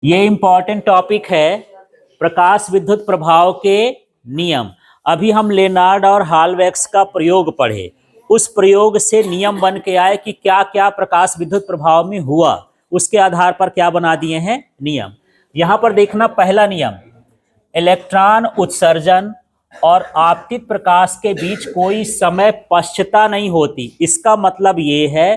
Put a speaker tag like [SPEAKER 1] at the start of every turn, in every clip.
[SPEAKER 1] ये important topic है प्रकाश विद्युत प्रभाव के नियम। अभी हम लेनार्ड और हाल्वेक्स का प्रयोग पढ़े, उस प्रयोग से नियम बन के आए कि क्या क्या प्रकाश विद्युत प्रभाव में हुआ, उसके आधार पर क्या बना दिए हैं नियम। यहाँ पर देखना पहला नियम, इलेक्ट्रॉन उत्सर्जन और आपतित प्रकाश के बीच कोई समय पश्चता नहीं होती। इसका मतलब ये है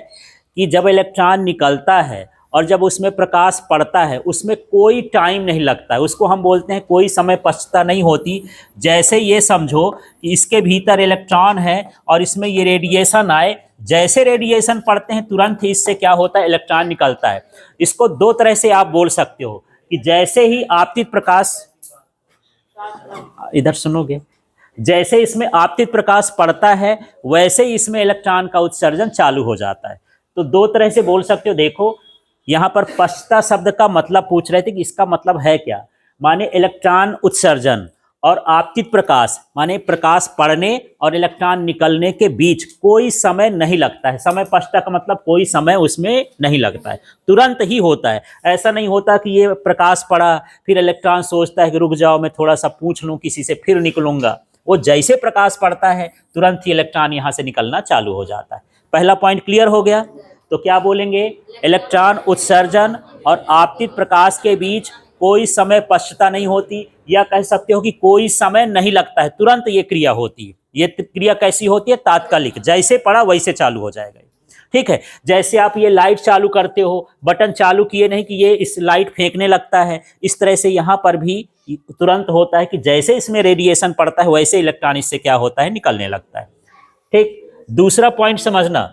[SPEAKER 1] कि जब इलेक्ट्रॉन निकलता है और जब उसमें प्रकाश पड़ता है उसमें कोई टाइम नहीं लगता है, उसको हम बोलते हैं कोई समय पश्चता नहीं होती। जैसे ये समझो कि इसके भीतर इलेक्ट्रॉन है और इसमें ये रेडिएशन आए, जैसे रेडिएशन पड़ते हैं तुरंत ही इससे क्या होता है, इलेक्ट्रॉन निकलता है। इसको दो तरह से आप बोल सकते हो कि जैसे ही आपतित प्रकाश, इधर सुनोगे, जैसे इसमें आपतित प्रकाश पड़ता है वैसे ही इसमें इलेक्ट्रॉन का उत्सर्जन चालू हो जाता है। तो दो तरह से बोल सकते हो। देखो यहाँ पर पश्चता शब्द का मतलब पूछ रहे थे कि इसका मतलब है क्या। माने इलेक्ट्रॉन उत्सर्जन और आपतित प्रकाश, माने प्रकाश पड़ने और इलेक्ट्रॉन निकलने के बीच कोई समय नहीं लगता है। समय पश्चता का मतलब कोई समय उसमें नहीं लगता है, तुरंत ही होता है। ऐसा नहीं होता कि ये प्रकाश पड़ा फिर इलेक्ट्रॉन सोचता है कि रुक जाओ मैं थोड़ा सा पूछ लूँ किसी से फिर निकलूंगा। वो जैसे प्रकाश पड़ता है तुरंत ही इलेक्ट्रॉन यहाँ से निकलना चालू हो जाता है। पहला पॉइंट क्लियर हो गया। तो क्या बोलेंगे, इलेक्ट्रॉन उत्सर्जन और आपतित प्रकाश के बीच कोई समय पश्चता नहीं होती, या कह सकते हो कि कोई समय नहीं लगता है, तुरंत ये क्रिया होती है। ये क्रिया कैसी होती है, तात्कालिक, जैसे पड़ा वैसे चालू हो जाएगा। ठीक है, जैसे आप ये लाइट चालू करते हो, बटन चालू किए नहीं कि ये इस लाइट फेंकने लगता है, इस तरह से यहाँ पर भी तुरंत होता है कि जैसे इसमें रेडिएशन पड़ता है वैसे इलेक्ट्रॉन इससे क्या होता है, निकलने लगता है। ठीक, दूसरा पॉइंट समझना,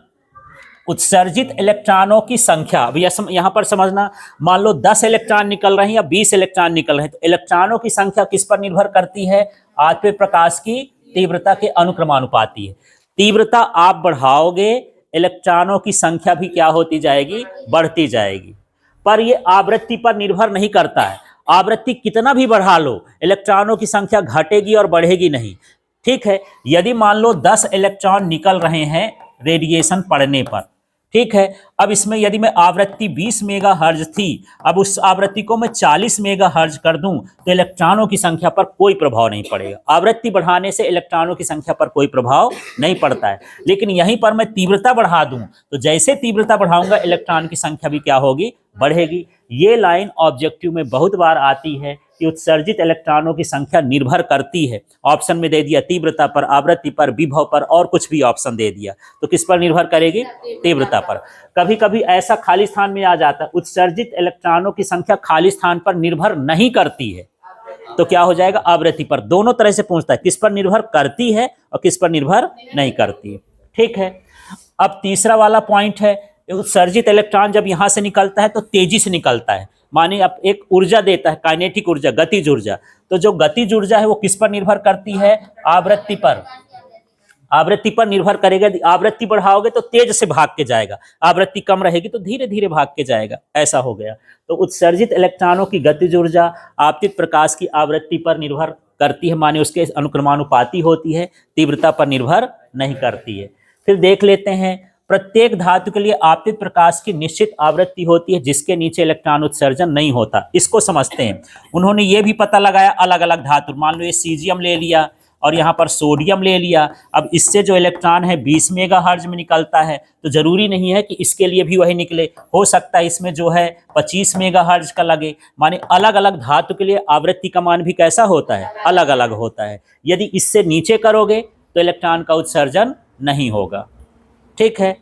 [SPEAKER 1] उत्सर्जित इलेक्ट्रॉनों की संख्या। अब यहाँ पर समझना, मान लो 10 इलेक्ट्रॉन निकल रहे हैं या 20 इलेक्ट्रॉन निकल रहे हैं, तो इलेक्ट्रॉनों की संख्या किस पर निर्भर करती है, आपतित प्रकाश की तीव्रता के अनुक्रमानुपाती है। तीव्रता आप बढ़ाओगे इलेक्ट्रॉनों की संख्या भी क्या होती जाएगी, बढ़ती जाएगी। पर यह आवृत्ति पर निर्भर नहीं करता है, आवृत्ति कितना भी बढ़ा लो इलेक्ट्रॉनों की संख्या घटेगी और बढ़ेगी नहीं। ठीक है, यदि मान लो 10 इलेक्ट्रॉन निकल रहे हैं रेडिएशन पड़ने पर, ठीक है, अब इसमें यदि मैं आवृत्ति 20 मेगाहर्ट्ज थी, अब उस आवृत्ति को मैं 40 मेगाहर्ट्ज कर दूं तो इलेक्ट्रॉनों की संख्या पर कोई प्रभाव नहीं पड़ेगा। आवृत्ति बढ़ाने से इलेक्ट्रॉनों की संख्या पर कोई प्रभाव नहीं पड़ता है। लेकिन यहीं पर मैं तीव्रता बढ़ा दूं तो जैसे तीव्रता बढ़ाऊंगा इलेक्ट्रॉन की संख्या भी क्या होगी, बढ़ेगी। ये लाइन ऑब्जेक्टिव में बहुत बार आती है कि उत्सर्जित इलेक्ट्रॉनों की संख्या निर्भर करती है, ऑप्शन में दे दिया तीव्रता पर, आवृत्ति पर, विभव पर, और कुछ भी ऑप्शन दे दिया, तो किस पर निर्भर करेगी, तीव्रता पर। कभी कभी ऐसा खाली स्थान में आ जाता है, उत्सर्जित इलेक्ट्रॉनों की संख्या खाली स्थान पर निर्भर नहीं करती है, तो क्या हो जाएगा, आवृत्ति पर। दोनों तरह से पूछता है, किस पर निर्भर करती है और किस पर निर्भर नहीं करती है। ठीक है, अब तीसरा वाला पॉइंट है, उत्सर्जित इलेक्ट्रॉन जब यहां से निकलता है तो तेजी से निकलता है। माने अब एक ऊर्जा देता है, काइनेटिक ऊर्जा, गतिज ऊर्जा। तो जो गतिज ऊर्जा है वो किस पर निर्भर करती है, आवृत्ति पर। आवृत्ति पर निर्भर करेगा। आवृत्ति बढ़ाओगे तो तेज से भाग के जाएगा, आवृत्ति कम रहेगी तो धीरे धीरे भाग के जाएगा, ऐसा हो गया। तो उत्सर्जित इलेक्ट्रॉनों की गतिज ऊर्जा आपतित प्रकाश की आवृत्ति पर निर्भर करती है, माने उसके अनुक्रमानुपाती होती है, तीव्रता पर निर्भर नहीं करती है। फिर देख लेते हैं, प्रत्येक धातु के लिए आपतित प्रकाश की निश्चित आवृत्ति होती है जिसके नीचे इलेक्ट्रॉन उत्सर्जन नहीं होता। इसको समझते हैं। उन्होंने ये भी पता लगाया अलग अलग धातु, मान लो ये सीजियम ले लिया और यहाँ पर सोडियम ले लिया। अब इससे जो इलेक्ट्रॉन है 20 मेगाहर्ट्ज में निकलता है, तो जरूरी नहीं है कि इसके लिए भी वही निकले, हो सकता है इसमें जो है 25 मेगाहर्ट्ज का लगे। माने अलग अलग धातु के लिए आवृत्ति का मान भी कैसा होता है, अलग अलग होता है। यदि इससे नीचे करोगे तो इलेक्ट्रॉन का उत्सर्जन नहीं होगा। ठीक है।